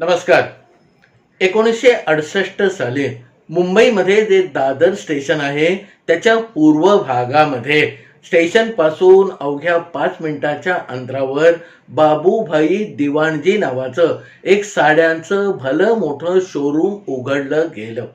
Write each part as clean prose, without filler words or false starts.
नमस्कार. 1968 साली मुंबईमध्ये जे दादर स्टेशन आहे त्याच्या पूर्व भागामध्ये स्टेशनपासून अवघ्या 5 मिनिटाच्या अंतरावर बाबूभाई दिवाणजी नावाचं एक साड्यांचं भलं मोठं शोरूम उघडलं गेलं.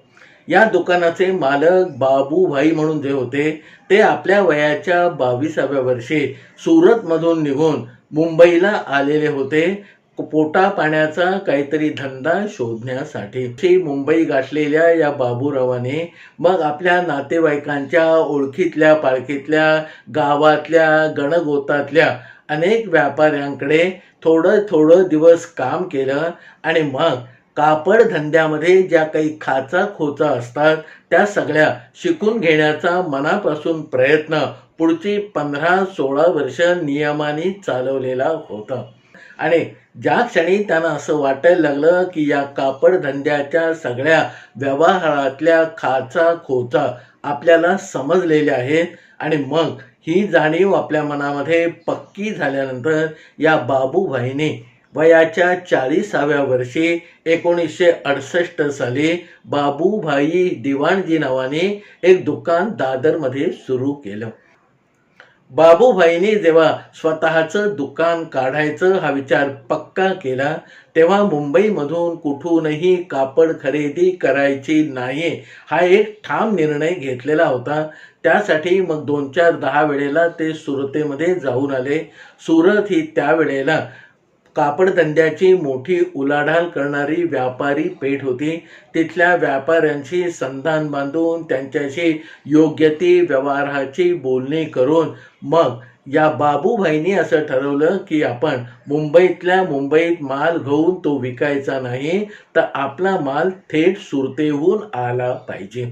या दुकानाचे मालक बाबूभाई म्हणून जे होते ते आपल्या वयाच्या 22व्या वर्षी सुरतमधून निघून मुंबईला आलेले होते पोटा पाण्याचा काहीतरी धंदा शोधण्यासाठी. मुंबई गाठलेल्या या बाबूरावाने मग आपल्या नातेवाईकांच्या ओळखीतल्या पाळखीतल्या गावातल्या गणगोतातल्या अनेक व्यापाऱ्यांकडे थोडं थोडं दिवस काम केलं आणि मग कापड धंद्यामध्ये ज्या काही खाचा खोचा असतात त्या सगळ्या शिकून घेण्याचा मनापासून प्रयत्न पुढची 15-16 वर्ष नियमाने चालवलेला होता. आणि ज्या क्षणी त्यांना असं वाटायला लागलं की या कापड धंद्याच्या सगळ्या व्यवहारातल्या खाचा खोचा आपल्याला समजलेल्या आहेत आणि मग ही जाणीव आपल्या मनामध्ये पक्की झाल्यानंतर या बाबूभाईने वयाच्या 40व्या वर्षी 1968 साली बाबूभाई दिवाणजी नावाने एक दुकान दादरमध्ये सुरू केलं. बाबूभाईंनी जेव्हा स्वतःचं दुकान काढायचं हा विचार पक्का केला तेव्हा मुंबईमधून कुठूनही कापड खरेदी करायची नाही हा एक ठाम निर्णय घेतलेला होता. त्यासाठी मग 2-4-10 वेळेला ते सुरतेमध्ये जाऊन आले. सुरत ही त्यावेळेला कापड धंद्याची मोठी उलाढाल करणारी व्यापारी पेठ होती. तिथल्या व्यापाऱ्यांशी संधान बांधून त्यांच्याशी योग्य ती व्यवहाराची बोलणी करून मग या बाबूभाईंनी असं ठरवलं की आपण मुंबईतल्या मुंबईत माल घेऊन तो विकायचा नाही तर आपला माल थेट सुरतेहून आला पाहिजे.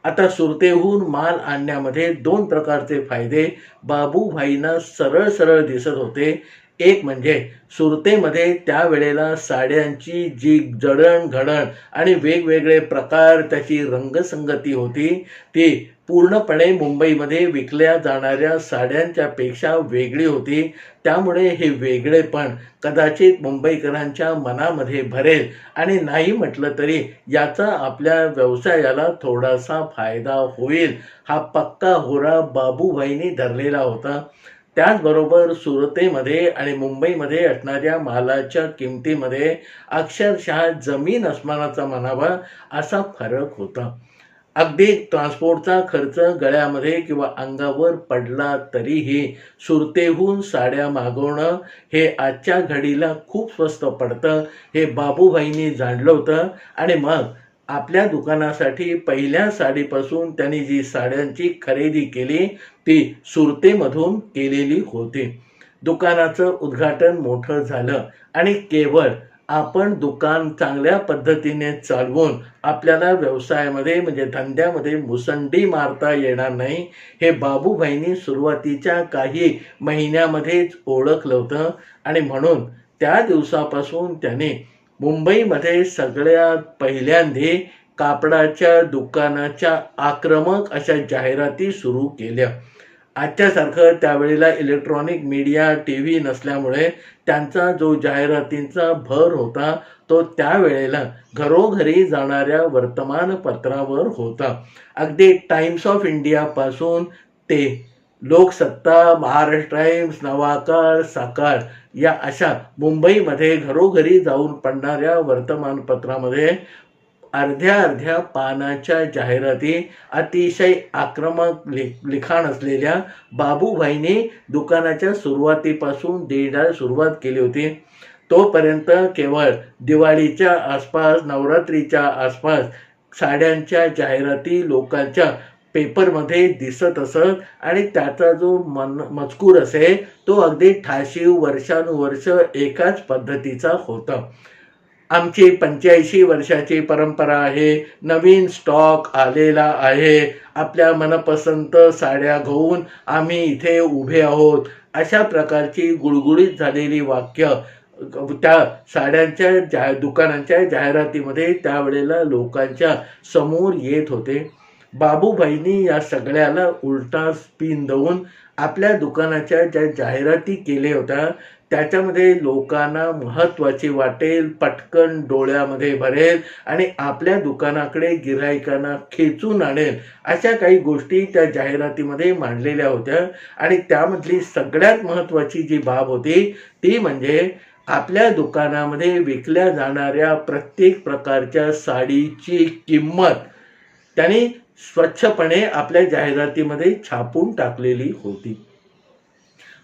आता सुरतेहून माल आणण्यामध्ये 2 प्रकारचे फायदे बाबूभाईंना सरळ सरळ दिसत होते. एक म्हणजे सुरतेमध्ये त्यावेळेला साड्यांची जी जडणघडण आणि वेगवेगळे प्रकार त्याची रंगसंगती होती ती पूर्णपणे मुंबईमध्ये विकल्या जाणाऱ्या साड्यांच्या पेक्षा वेगळी होती. त्यामुळे हे वेगळेपण कदाचित मुंबईकरांच्या मनामध्ये भरेल आणि नाही म्हटलं तरी याचा आपल्या व्यवसायाला थोडासा फायदा होईल हा पक्का होरा बाबूभाईंनी धरलेला होता. त्याचबरोबर सुरतेमध्ये आणि मुंबईमध्ये असणाऱ्या मालाच्या किमतीमध्ये अक्षरशः जमीन अस्मानाचा म्हणावा असा फरक होता. अगदी ट्रान्सपोर्टचा खर्च गळ्यामध्ये किंवा अंगावर पडला तरीही सुरतेहून साड्या मागवणं हे आजच्या घडीला खूप स्वस्त पडतं हे बाबूभाईंनी जाणलं होतं. आणि मग आपल्या दुकानासाठी पहिल्या साडीपासून त्यांनी जी साड्यांची खरेदी केली ती सुरतेमधून केलेली होती. दुकानाचं उद्घाटन मोठं झालं आणि केवळ आपण दुकान चांगल्या पद्धतीने चालवून आपल्याला व्यवसायामध्ये म्हणजे धंद्यामध्ये मुसंडी मारता येणार नाही हे बाबूभाईंनी सुरुवातीच्या काही महिन्यामध्येच ओळखलं होतं. आणि म्हणून त्या दिवसापासून त्याने मुंबईमध्ये सगळ्यात पहिल्यांदा कापडाच्या दुकानाच्या आक्रमक अशा जाहिराती सुरू केल्या. आजच्यासारखं त्यावेळेला इलेक्ट्रॉनिक मीडिया TV नसल्यामुळे त्यांचा जो जाहिरातींचा भर होता तो त्यावेळेला घरोघरी जाणाऱ्या वर्तमानपत्रावर होता. अगदी टाइम्स ऑफ इंडियापासून ते लोकसत्ता, महाराष्ट्र टाइम्स, नवाकाळ, सकाळ या अशा मुंबईमध्ये घरोघरी जाऊन पडणाऱ्या वर्तमानपत्रामध्ये अर्ध्या पानाच्या जाहिराती अतिशय आक्रमक लिखाण असलेल्या बाबूभाईंनी दुकानाच्या सुरुवातीपासून देण्याला सुरुवात केली होती. तोपर्यंत केवळ दिवाळीच्या आसपास, नवरात्रीच्या आसपास साड्यांच्या जाहिराती लोकांच्या पेपरमध्ये दिसत असत आणि त्याचा जो मजकूर असे तो अगदी ठाशीव वर्षानुवर्ष एकाच पद्धतीचा होता. आमची 85 वर्षाची परंपरा आहे, नवीन स्टॉक आलेला आहे, आपल्या मनपसंत साड्या घेऊन आम्ही इथे उभे आहोत अशा प्रकारची गुळगुळीत झालेली वाक्य त्या साड्यांच्या दुकानांच्या जाहिरातीमध्ये त्यावेळेला लोकांच्या समोर येत होते. बाबूभाईंनी या सगळ्याला उलटा स्पिन देऊन आपल्या दुकानाच्या ज्या जाहिराती केल्या होत्या त्याच्यामध्ये लोकांना महत्त्वाची वाटेल, पटकन डोळ्यामध्ये भरेल आणि आपल्या दुकानाकडे गिऱ्हाईकांना खेचून आणेल, अशा काही गोष्टी त्या जाहिरातीमध्ये मांडलेल्या होत्या. आणि त्यामधली सगळ्यात महत्त्वाची जी बाब होती ती म्हणजे आपल्या दुकानामध्ये विकल्या जाणाऱ्या प्रत्येक प्रकारच्या साडीची किंमत त्यांनी स्वच्छपणे आपल्या जाहिरातीमध्ये छापून टाकलेली होती.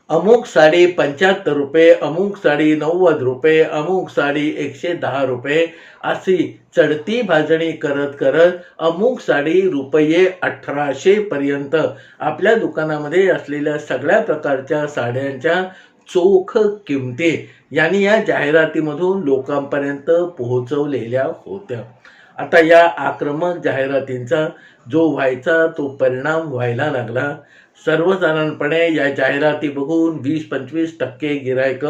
अमुक साडी 75 रुपये, अमुक साडी 90 रुपये, अमुक साडी 110 रुपये, अशी चढती भाजणी करत करत अमुक साडी रुपये 1800 पर्यंत आपल्या दुकानामध्ये असलेल्या सगळ्या प्रकारच्या साड्यांच्या चोख किमती यांनी या जाहिरातीमधून लोकांपर्यंत पोहोचवलेल्या होत्या. आता या आक्रमक जाहिरातींचा जो व्हायचा तो परिणाम व्हायला लागला. सर्वसाधारणपणे या जाहिराती बघून 20-25% गिरायक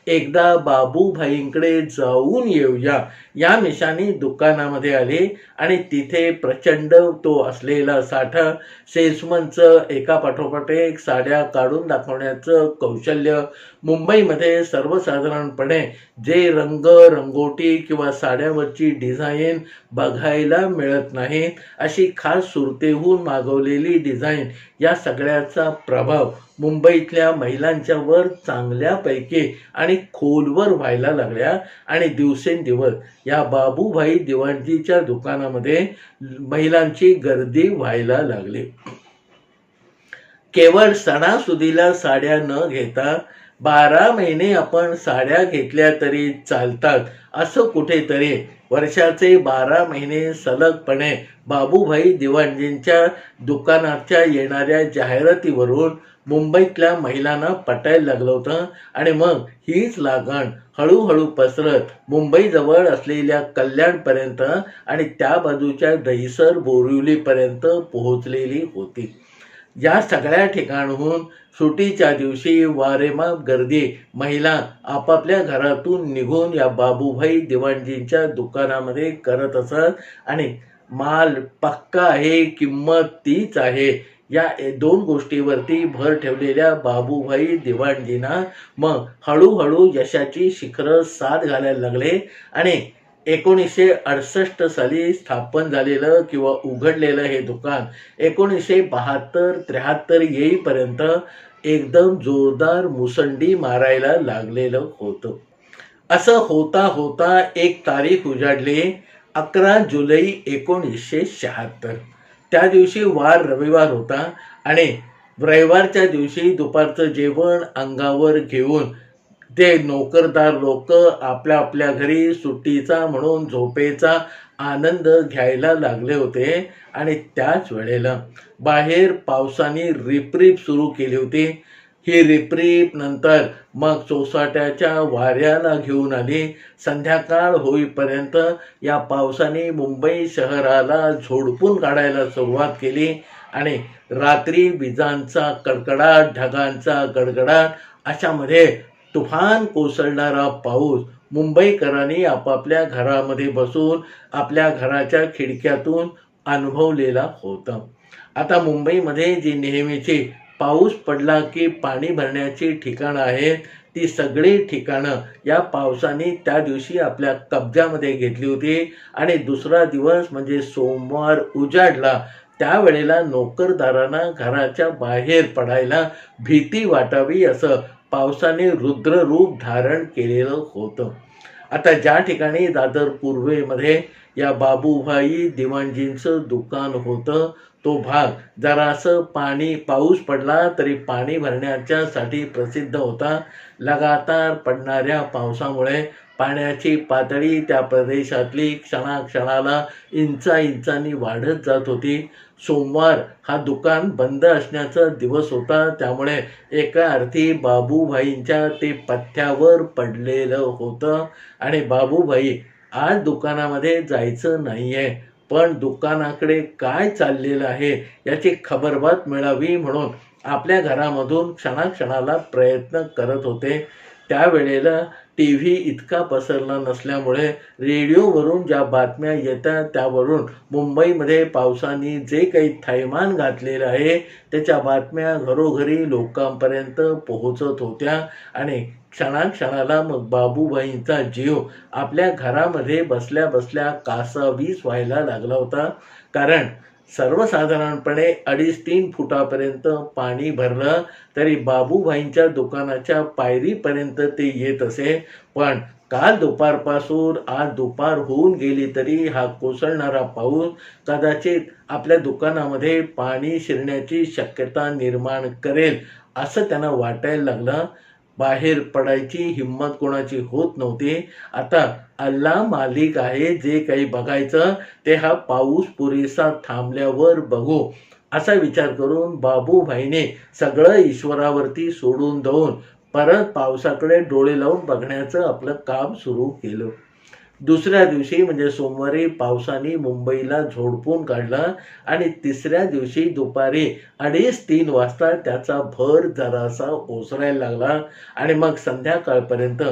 एकदा बाबूभाईंकडे जाऊन येऊया या मिशाने दुकानामध्ये आले आणि तिथे प्रचंड तो असलेला साठा, सेल्समनचं एकापाठोपाठ एक साड्या काढून दाखवण्याचं कौशल्य, मुंबईमध्ये सर्वसाधारणपणे जे रंग रंगोटी किंवा साड्यावरची डिझाईन बघायला मिळत नाही अशी खास सुरतेहून मागवलेली डिझाईन, या सगळ्याचा प्रभाव मुंबईतल्या महिलांच्या वर चांगल्यापैकी आणि खोलवर व्हायला लागल्या. आणि दिवसेंदिवस या बाबूभाई दिवाणजीच्या दुकानामध्ये महिलांची गर्दी व्हायला लागली. केवळ सणासुदीला साड्या न घेता 12 महिने आपण साड्या घेतल्या तरी चालतात असं कुठेतरी वर्षाचे 12 महिने सलगपणे बाबूभाई दिवाणजींच्या दुकानाच्या येणाऱ्या जाहिरातीवरून मुंबईतल्या महिलांना पटायला लागलं होतं. आणि मग हीच लागण हळूहळू पसरत मुंबईजवळ असलेल्या कल्याणपर्यंत आणि त्या बाजूच्या दहिसर बोरिवलीपर्यंत पोहोचलेली होती. या सगळ्या ठिकाणाहून सुट्टीच्या दिवशी वारेमाप गर्दी महिला आपापल्या घरातून निघून या बाबूभाई दिवाणजींच्या दुकानामध्ये करत असत. आणि माल पक्का आहे, किंमत तीच आहे, या 2 गोष्टीवरती भर ठेवलेल्या बाबूभाई दिवाणजींना मग हळूहळू यशाची शिखरं साथ घालायला लागले. आणि 1968 साली स्थापन झालेलं किंवा उघडलेलं हे दुकान 1972-73 येईपर्यंत एकदम जोरदार मुसंडी मारायला लागलेलं होतं. असं होता होता एक तारीख उजाडली, 11 जुलै 1976. त्या दिवशी वार रविवार होता आणि रविवारच्या दिवशी दुपारचं जेवण अंगावर घेऊन ते नोकरदार लोक आपल्या आपल्या घरी सुट्टीचा म्हणून झोपेचा आनंद घ्यायला लागले होते. आणि त्याच वेळेला बाहेर पावसाने रिपरिप सुरू केली होती. ही रिपरिप नंतर मग सोसाट्याच्या वाऱ्याला घेऊन आली. संध्याकाळ होईपर्यंत या पावसाने मुंबई शहराला झोडपून काढायला सुरुवात केली. आणि रात्री विजांचा कडकडाट, ढगांचा गडगडाट अशामध्ये तुफान कोसळणारा पाऊस मुंबईकरांनी आपापल्या घरामध्ये बसून आपल्या घराच्या खिडक्यातून अनुभवलेला होता. आता मुंबईमध्ये जी नेहमीची पाऊस पडला की पाणी भरण्याची ठिकाणं आहेत, ती सगळी ठिकाणं या पावसाने त्या दिवशी आपल्या कब्जामध्ये घेतली होती. आणि दुसरा दिवस म्हणजे सोमवार उजाडला त्यावेळेला नोकरदारांना घराच्या बाहेर पडायला भीती वाटावी असं पावसाने रुद्ररूप धारण केलेलं होतं. आता ज्या ठिकाणी दादर पूर्वेमध्ये या बाबूभाई दिवाणजींचं दुकान होतं तो भाग जरासं पाऊस पडला तरी पाणी भरण्याच्यासाठी प्रसिद्ध होता. लगातार पडणाऱ्या पावसामुळे पाण्याची पातळी त्या प्रदेशातली क्षणाक्षणाला इंचांनी वाढत जात होती. सोमवार हा दुकान बंद असण्याचा दिवस होता, त्यामुळे एका अर्थी बाबूभाईंच्या ते पथ्यावर पडलेलं होतं. आणि बाबूभाई आज दुकानामध्ये जायचं नाहीये, पण दुकानाकडे काय चाललेलं आहे याची खबरबात मिळावी म्हणून आपल्या घरामधून क्षणाक्षणाला प्रयत्न करत होते. त्यावेळेला TV इतका पसरला नसल्यामुळे रेडिओवरून ज्या बातम्या येतात त्यावरून मुंबईमध्ये पावसाने जे काही थैमान घातलेलं आहे त्याच्या बातम्या घरोघरी लोकांपर्यंत पोहोचत होत्या आणि क्षणाक्षणाला मग बाबूभाईंचा जीव आपल्या घरामध्ये बसल्या बसल्या कासावीस व्हायला लागला होता. कारण सर्वसाधारणपणे 2.5-3 फुटापर्यंत पाणी भरलं तरी बाबूभाईंच्या दुकानाच्या पायरीपर्यंत ते येत असे. पण काल दुपारपासून आज दुपार होऊन गेली तरी हा कोसळणारा पाऊस कदाचित आपल्या दुकानामध्ये पाणी शिरण्याची शक्यता निर्माण करेल असं त्यांना वाटायला लागलं. बाहेर पडायची हिंमत कोणाची होत नव्हती. आता अल्लाह मालिक आहे, जे काही बघायचं ते हा पाऊस पुरेसा थांबल्यावर बघू असा विचार करून बाबूभाईने सगळं ईश्वरावरती सोडून देऊन परत पावसाकडे डोळे लावून बघण्याचं आपलं काम सुरू केलं. दुसऱ्या दिवशी म्हणजे सोमवारी पावसाने मुंबईला झोडपून काढला आणि तिसऱ्या दिवशी दुपारी 2:30-3 वाजता त्याचा भर जरासा ओसरायला लागला आणि मग संध्याकाळपर्यंत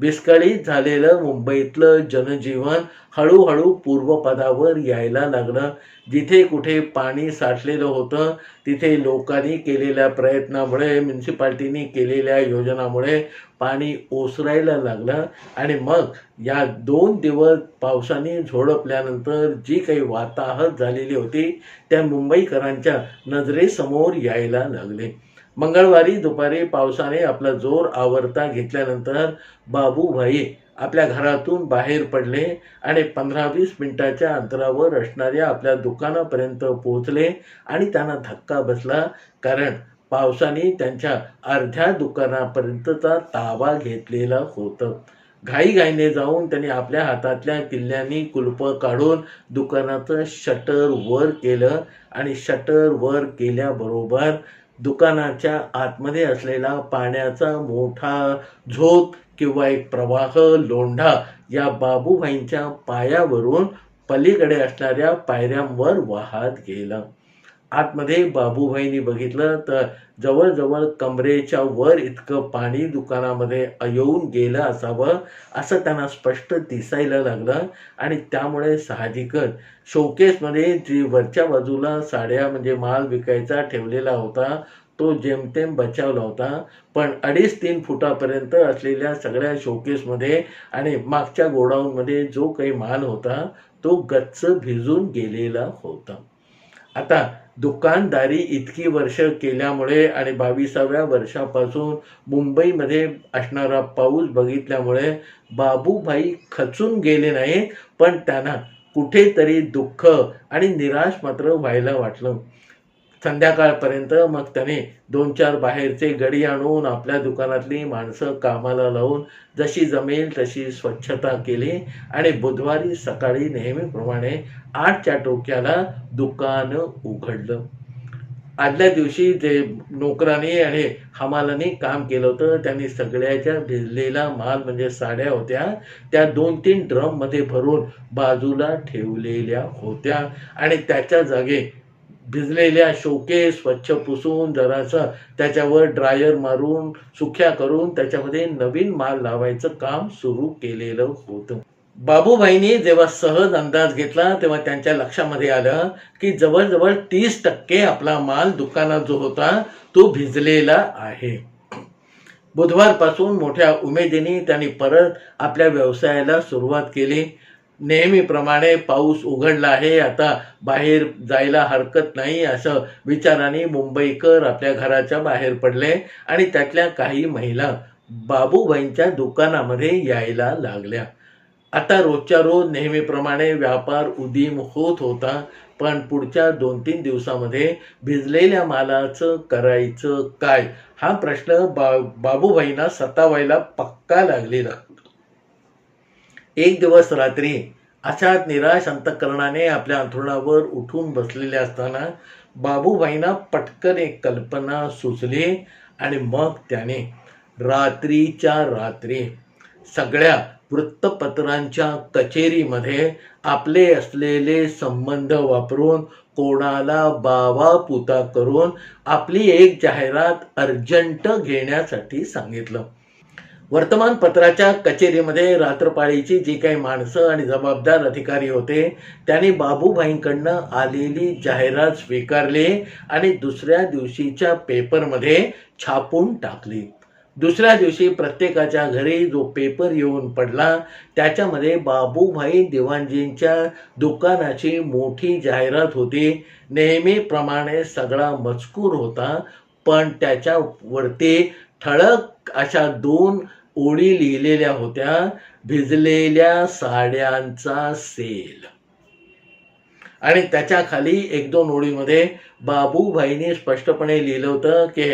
विस्कळीत झालेलं मुंबईतलं जनजीवन हळूहळू पूर्वपदावर यायला लागलं. जिथे कुठे पाणी साठलेलं होतं तिथे लोकांनी केलेल्या प्रयत्नामुळे, म्युन्सिपाल्टीनी केलेल्या योजनामुळे पाणी ओसरायला लागलं आणि मग या 2 दिवस पावसाने झोडपल्यानंतर जी काही वाताहत झालेली होती त्या मुंबईकरांच्या नजरेसमोर यायला लागले. मंगळवारी दुपारी पावसाने आपला जोर आवरता घेतल्यानंतर बाबूभाई आपल्या घरातून बाहेर पडले आणि 15-20 मिनिटाच्या अंतरावर असणाऱ्या आपल्या दुकानापर्यंत पोहोचले आणि त्यांना धक्का बसला. कारण पावसाने त्यांच्या अर्ध्या दुकानापर्यंतचा ताबा घेतलेला होता. घाईघाईने जाऊन त्यांनी आपल्या हातातल्या किल्ल्यांनी कुलपं काढून दुकानाचं शटर वर केलं आणि शटर वर केल्याबरोबर दुकानाच्या आतमध्ये असलेला पाण्याचा मोठा झोत किंवा एक प्रवाह लोंढा या बाबूभाईंच्या पायावरून पलीकडे असणाऱ्या पायऱ्यांवर वाहत गेला. आतमध्ये बाबूभाईंनी बघितलं तर जवळजवळ कमरेच्या वर इतकं पाणी दुकानामध्ये येऊन गेलं असावं असं त्यांना स्पष्ट दिसायला लागलं आणि त्यामुळे साहजिकच शोकेसमध्ये जी वरच्या बाजूला साड्या म्हणजे माल विकायचा ठेवलेला होता तो जेमतेम बचावला होता. पण 2.5-3 फुटापर्यंत असलेल्या सगळ्या शोकेसमध्ये आणि मागच्या गोडाऊनमध्ये जो काही माल होता तो गच्च भिजून गेलेला होता. आता दुकानदारी इतकी वर्ष केल्यामुळे आणि 22व्या वर्षापासून मुंबईमध्ये असणारा पाऊस बघितल्यामुळे बाबूभाई खचून गेले नाहीत, पण त्यांना कुठेतरी दुःख आणि निराश मात्र व्हायला वाटलं. संध्याकाळपर्यंत मग त्याने 2-4 बाहेरचे गडी आणून आपल्या दुकानातली माणसं कामाला लावून जशी जमेल तशी स्वच्छता केली आणि बुधवारी सकाळी नेहमीप्रमाणे 8च्या टोक्याला दुकान उघडलं. आदल्या दिवशी जे नोकरांनी आणि हमालांनी काम केलं होतं त्यांनी सगळ्याच्या भिजलेला माल म्हणजे साड्या होत्या त्या 2-3 ड्रममध्ये भरून बाजूला ठेवलेल्या होत्या आणि त्याच्या जागी भिजलेल्या शोकेस स्वच्छ पुसून जरासं त्याच्यावर ड्रायर मारून सुक्या करून त्याच्यामध्ये नवीन माल लावायचं काम सुरू केलेलं होतं. बाबूभाईंनी जेव्हा सहज अंदाज घेतला तेव्हा त्यांच्या लक्षामध्ये आलं की जवळजवळ 30% आपला माल दुकानात जो होता तो भिजलेला आहे. बुधवारपासून मोठ्या उमेदीने त्यांनी परत आपल्या व्यवसायाला सुरुवात केली. नेहमीप्रमाणे पाऊस उघडला आहे, आता बाहेर जायला हरकत नाही असं विचाराने मुंबईकर आपल्या घराच्या बाहेर पडले आणि त्यातल्या काही महिला बाबूभाईंच्या दुकानामध्ये यायला लागल्या. आता रोजच्या रोज नेहमीप्रमाणे व्यापार उदीम होत होता, पण पुढच्या 2-3 दिवसामध्ये भिजलेल्या मालाचं करायचं काय हा प्रश्न बाबूभाईंना सतावायला पक्का लागलेला. एक दिवस रात्री अशाच निराश अंतःकरणाने आपल्या अंथरुणावर उठून बसलेले असताना बाबूभाईंना पटकन एक कल्पना सुचली आणि मग त्याने रात्रीच्या रात्री सगळ्या वृत्तपत्रांच्या कचेरीमध्ये आपले असलेले संबंध वापरून कोणाला बावा पुता करून आपली एक जाहिरात अर्जंट घेण्यासाठी सांगितलं. वर्तमानपत्राच्या कचेरीमध्ये रात्रपाळीची जी काही माणसं आणि जबाबदार अधिकारी होते त्यांनी बाबूभाईंकडनं आलेली जाहिरात स्वीकारली आणि दुसऱ्या दिवशीच्या पेपरमध्ये छापून टाकली. दुसऱ्या दिवशी प्रत्येकाच्या घरी जो पेपर येऊन पडला त्याच्यामध्ये बाबूभाई दिवाणजींच्या दुकानाची मोठी जाहिरात होती. नेहमीप्रमाणे सगळा मजकूर होता, पण त्याच्यावरती ठळक अशा 2 ओळी लिहिलेल्या होत्या, भिजलेल्या साड्यांचा सेल. आणि त्याच्या खाली 1-2 ओळीमध्ये बाबूभाईंनी स्पष्टपणे लिहिलं होतं की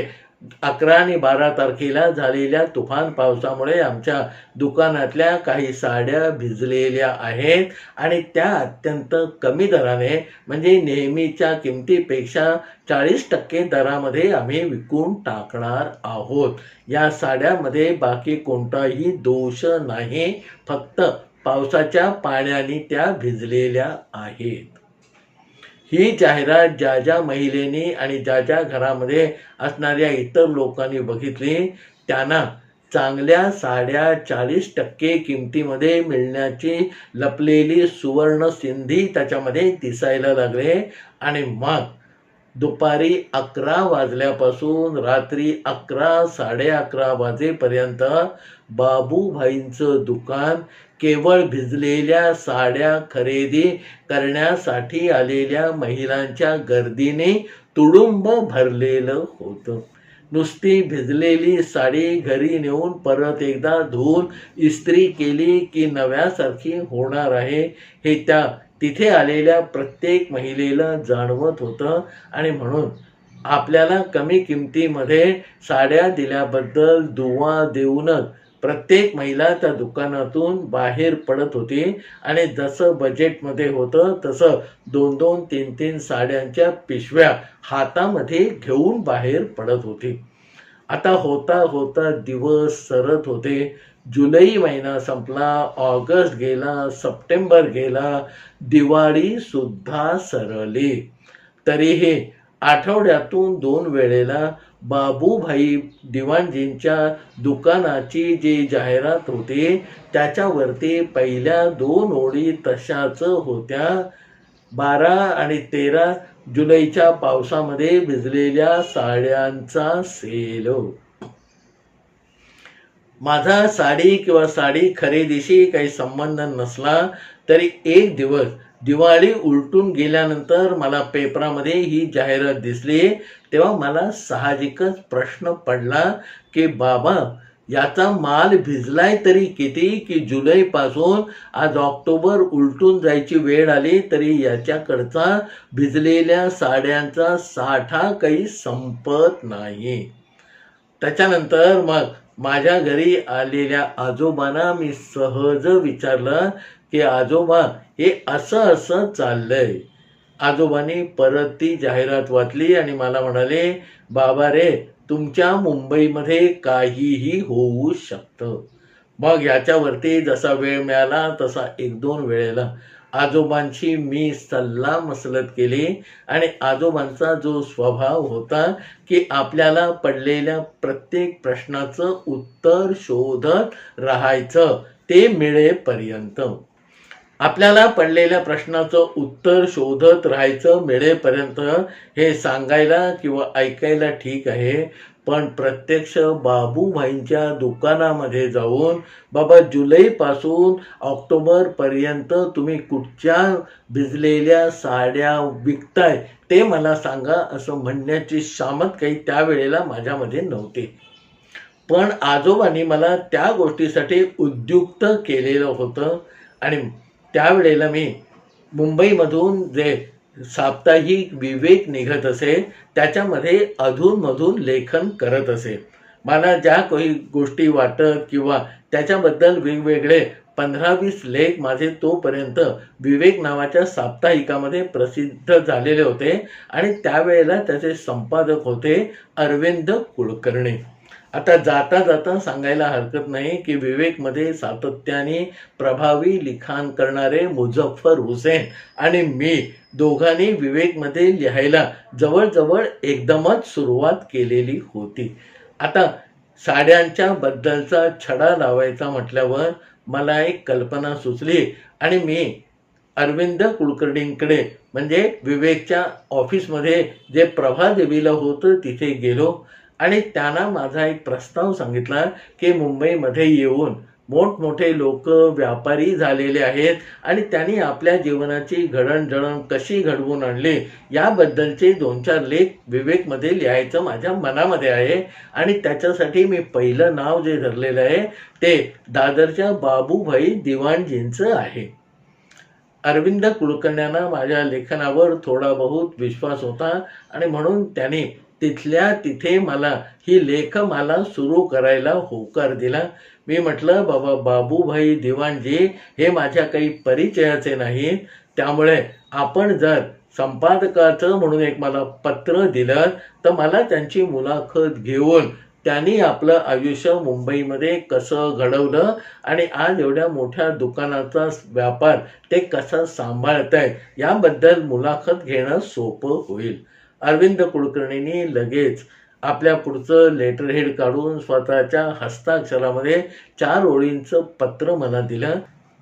11 आणि 12 तारखेला झालेल्या तुफान पावसामुळे आमच्या दुकानातल्या काही साड्या भिजलेल्या आहेत आणि त्या अत्यंत कमी दराने म्हणजे नेहमीच्या किमतीपेक्षा 40% दरामध्ये आम्ही विकून टाकणार आहोत. या साड्यामध्ये बाकी कोणताही दोष नाही, फक्त पावसाच्या पाण्याने त्या भिजलेल्या आहेत. ही जाहिरात ज्या ज्या महिलेनी आणि ज्या ज्या घरामध्ये असणाऱ्या इतर लोकांनी बघितली त्यांना चांगल्या साड्या 40% किमतीमध्ये मिळण्याची लपलेली सुवर्ण संधी त्याच्यामध्ये दिसायला लागले. आणि मग दुपारी 11 वाजल्यापासून रात्री 11, 11:30 वाजेपर्यंत बाबूभाईंचं दुकान केवळ भिजलेल्या साड्या खरेदी करण्यासाठी आलेल्या महिलांच्या गर्दीने तुडुंब भरलेलं होतं. नुसती भिजलेली साडी घरी नेऊन परत एकदा धुवून इस्त्री केली की नव्यासारखी होणार आहे हे त्या तिथे आलेल्या प्रत्येक महिलेला जाणवत होतं. आणि म्हणून आपल्याला कमी किमतीमध्ये साड्या दिल्याबद्दल दुवा देऊनच प्रत्येक महिला त्या दुकानातून बाहेर पडत होती आणि जसं बजेटमध्ये होतं तसं 2-2, 3-3 साड्यांच्या पिशव्या हातामध्ये घेऊन बाहेर पडत होती. आता होता होता दिवस सरत होते. जुलै महिना संपला, ऑगस्ट गेला, सप्टेंबर गेला, दिवाळी सुद्धा सरली. तरीही आठवड्यातून 2 वेळेला बाबूभाई दिवाणजींच्या दुकानाची जी जाहिरात होती त्याच्यावरती पहिल्या 2 ओळी तशाच होत्या, 12 आणि 13 जुलैच्या पावसामध्ये भिजलेल्या साड्यांचा सेल. माझा साडी किंवा साडी खरेदीशी काही संबंध नसला तरी एक दिवस दिवाळी उलटून गेल्यानंतर मला पेपरामध्ये ही जाहिरात दिसली तेव्हा मला साहजिकच प्रश्न पडला की बाबा याचा माल भिजलाय तरी किती की जुलैपासून आज ऑक्टोबर उलटून जायची वेळ आली तरी याच्याकडचा भिजलेल्या साड्यांचा साठा काही संपत नाही. त्याच्यानंतर मग माझ्या घरी आलेल्या आजोबांना मी सहज विचारलं की आजोबा हे असं असं चाललंय. आजोबांनी परत ती जाहिरात वाचली आणि मला म्हणाले, बाबा रे तुमच्या मुंबईमध्ये काहीही होऊ शकतं. मग याच्यावरती जसा वेळ मिळाला तसा 1-2 वेळेला आजोबांची मी सल्ला मसलत केली आणि आजोबांचा जो स्वभाव होता की आपल्याला पडलेल्या प्रत्येक प्रश्नाचं उत्तर शोधत राहायचं ते मिळेपर्यंत. आपल्याला पडलेल्या प्रश्नाचं उत्तर शोधत राहायचं मिळेपर्यंत हे सांगायला किंवा ऐकायला ठीक आहे, पण प्रत्यक्ष बाबूभाईंच्या दुकानामध्ये जाऊन बाबा जुलैपासून ऑक्टोबरपर्यंत तुम्ही कुठच्या भिजलेल्या साड्या विकताय ते मला सांगा असं म्हणण्याची शामत काही त्यावेळेला माझ्यामध्ये नव्हती. पण आजोबांनी मला त्या गोष्टीसाठी उद्युक्त केलेलं होतं आणि त्यावेळेला मी मुंबईमधून जे साप्ताहिक विवेक निघत असे त्याच्यामध्ये अधूनमधून लेखन करत असे. मला ज्या काही गोष्टी वाटत किंवा त्याच्याबद्दल वेगवेगळे 15-20 लेख माझे तोपर्यंत विवेक नावाच्या साप्ताहिकामध्ये प्रसिद्ध झालेले होते आणि त्यावेळेला त्याचे संपादक होते अरविंद कुलकर्णी. आता जाता जाता सांगायला हरकत नाही की विवेकमध्ये सातत्याने प्रभावी लिखाण करणारे मुझफ्फर हुसेन आणि मी दोघांनी विवेकमध्ये लिहायला जवळजवळ एकदमच सुरुवात केलेली होती. आता साड्यांच्या बद्दलचा छडा लावायचा म्हटल्यावर मला एक कल्पना सुचली आणि मी अरविंद कुलकर्णींकडे म्हणजे विवेकच्या ऑफिसमध्ये जे प्रभादेवीला होतं तिथे गेलो आणि त्यांना माझा एक प्रस्ताव सांगितला की मुंबईमध्ये येऊन मोठमोठे लोक व्यापारी झालेले आहेत आणि त्यांनी आपल्या जीवनाची घडणजडण कशी घडवून आणली याबद्दलचे 2-4 लेख विवेकमध्ये लिहायचं माझ्या मनामध्ये आहे आणि त्याच्यासाठी मी पहिलं नाव जे धरलेलं आहे ते दादरच्या बाबूभाई दिवाणजींचं आहे. अरविंद कुलकर्ण्यांना माझ्या लेखनावर थोडा बहुत विश्वास होता आणि म्हणून त्यांनी तिथल्या तिथे मला ही लेखमाला सुरू करायला होकार दिला. मी म्हटलं, बाबा बाबूभाई दिवाणजी हे माझ्या काही परिचयाचे नाही, त्यामुळे आपण जर संपादकाचं म्हणून एक मला पत्र दिलं तर मला त्यांची मुलाखत घेऊन त्यांनी आपलं आयुष्य मुंबईमध्ये कसं घडवलं आणि आज एवढ्या मोठ्या दुकानाचा व्यापार ते कसा सांभाळतायत याबद्दल मुलाखत घेणं सोपं होईल. अरविंद कुलकर्णींनी लगेच आपल्या पुढचं लेटर हेड काढून स्वतःच्या हस्ताक्षरामध्ये 4 ओळींचं पत्र मला दिलं.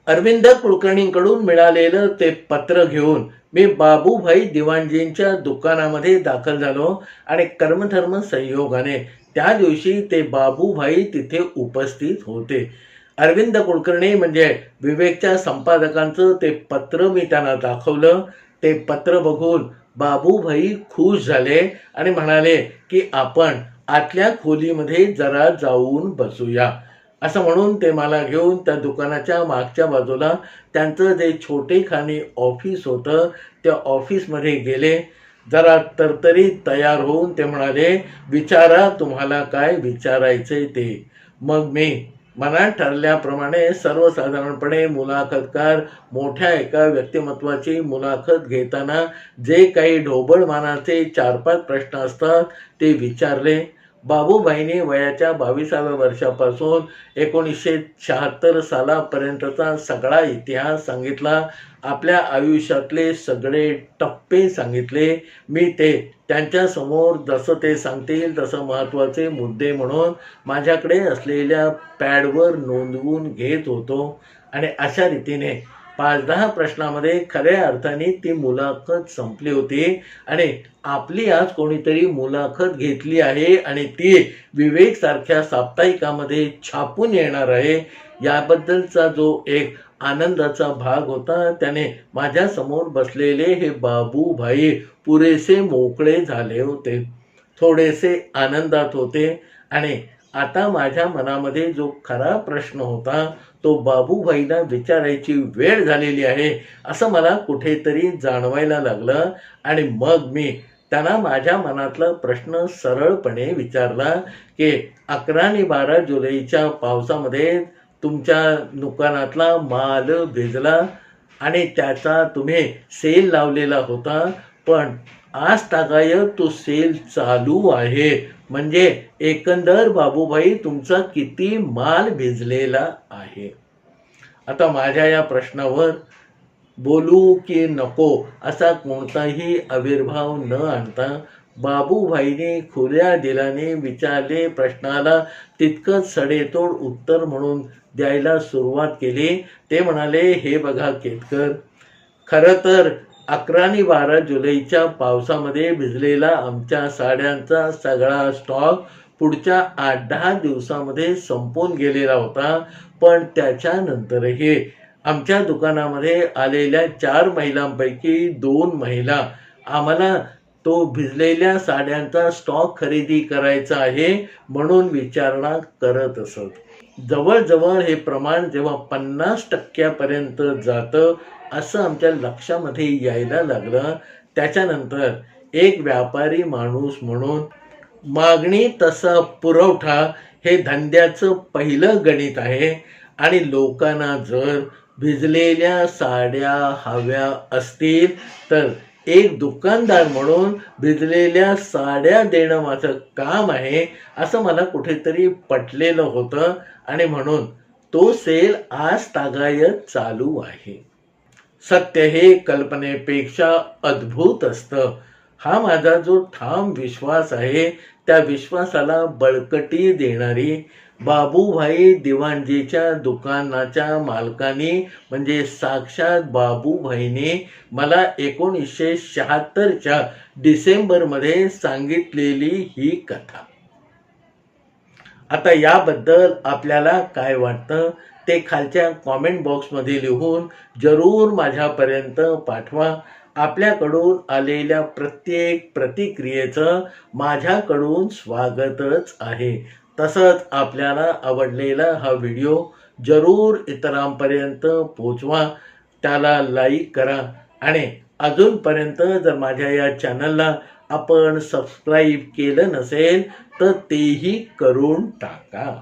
अरविंद कुलकर्णींकडून मिळालेलं ते पत्र घेऊन मी बाबूभाई दिवाणजींच्या दुकानामध्ये दाखल झालो आणि कर्मधर्म संयोगाने त्या दिवशी ते बाबूभाई तिथे उपस्थित होते. अरविंद कुलकर्णी म्हणजे विवेकच्या संपादकांचं ते पत्र मी त्यांना दाखवलं. ते पत्र बघून बाबूभाई खुश झाले आणि म्हणाले की आपण आतल्या खोलीमध्ये जरा जाऊन बसूया. असं म्हणून ते मला घेऊन त्या दुकानाच्या मागच्या बाजूला त्यांचं जे छोटेखानी ऑफिस होतं त्या ऑफिसमध्ये गेले. जरा तरतरीत तयार होऊन ते म्हणाले, विचारा तुम्हाला काय विचारायचंय ते. मग मी मनात ठरल्याप्रमाणे सर्वसाधारणपणे मुलाखतकार मोठ्या एका व्यक्तिमत्वाची मुलाखत घेताना जे काही ढोबळमानाचे 4-5 प्रश्न असतात ते विचारले. बाबूभाईंनी वयाच्या 22व्या वर्षापासून 1976 सालापर्यंतचा सगळा इतिहास सांगितला. आपल्या आयुष्यातले सगळे टप्पे सांगितले. मी ते त्यांच्यासमोर जसं ते सांगतील तसं महत्त्वाचे मुद्दे म्हणून माझ्याकडे असलेल्या पॅडवर नोंदवून घेत होतो आणि अशा रीतीने 5-10 प्रश्नामध्ये खऱ्या अर्थाने ती मुलाखत संपली होती आणि आपली आज कोणीतरी मुलाखत घेतली आहे आणि ती विवेक सारख्या साप्ताहिकामध्ये छापून येणार आहे याबद्दलचा जो एक आनंदाचा भाग होता. त्याने माझ्या समोर बसलेले हे बाबूभाई पुरेसे मोकळे झाले होते, थोडेसे आनंदात होते आणि आता माझ्या मनामध्ये जो खरा प्रश्न होता तो बाबूभाईला विचारायची वेळ झालेली आहे असं मला कुठेतरी जाणवायला लागलं आणि मग मी त्यांना माझ्या मनातला प्रश्न सरळपणे विचारला की 11 आणि 12 जुलैच्या पावसामध्ये तुमच्या दुकानातला माल भिजला आणि त्याचा तुम्ही सेल लावलेला होता, पण आज तागायत तो सेल चालू आहे, म्हणजे एकंदर बाबूभाई तुमचा किती माल भिजलेला आहे. आता माझ्या या प्रश्नावर बोलू की नको असा कोणताही आविर्भाव न आणता बाबूभाईने खुल्या दिलाने विचारले प्रश्नाला तितकंच सडेतोड उत्तर म्हणून द्यायला सुरुवात केली. ते म्हणाले, हे बघा केतकर, खरं तर 11 आणि 12 जुलैच्या पावसामध्ये भिजलेला आमच्या साड्यांचा सगळा स्टॉक पुढच्या 8-10 दिवसामध्ये संपून गेलेला होता, पण त्याच्यानंतरही आमच्या दुकानामध्ये आलेल्या 4 महिलांपैकी 2 महिला आम्हाला तो भिजलेल्या साड्यांचा स्टॉक खरेदी करायचा आहे म्हणून विचारणा करत असत. जवळजवळ हे प्रमाण जेव्हा 50% जातं असं आमच्या लक्षामध्ये यायला लागलं, त्याच्यानंतर एक व्यापारी माणूस म्हणून मागणी तसा पुरवठा हे धंद्याचं पहिलं गणित आहे आणि लोकांना जर भिजलेल्या साड्या हव्या असतील तर एक दुकानदार म्हणून भिजलेल्या साड्या देणं माझं काम आहे असं मला कुठेतरी पटलेलं होतं आणि म्हणून तो सेल आज तागायत चालू आहे. सत्य हे कल्पनेपेक्षा अद्भुत असतं. हा माझा जो ठाम विश्वास आहे, त्या विश्वासाला बळकटी देणारी बाबूभाई दिवाणजीच्या दुकानाच्या मालकानी म्हणजे साक्षात बाबूभाईने मला 1976च्या डिसेंबरमध्ये सांगितलेली ही कथा. आता याबद्दल आपल्याला काय वाटतं ते खालच्या कॉमेंट बॉक्समध्ये लिहून जरूर माझ्यापर्यंत पाठवा. आपल्याकडून आलेल्या प्रत्येक प्रतिक्रियेचं माझ्याकडून स्वागतच आहे. तसंच आपल्याला आवडलेला हा व्हिडिओ जरूर इतरांपर्यंत पोचवा, त्याला लाईक करा आणि अजूनपर्यंत जर माझ्या या चॅनलला आपण सबस्क्राईब केलं नसेल तर तेही करून टाका.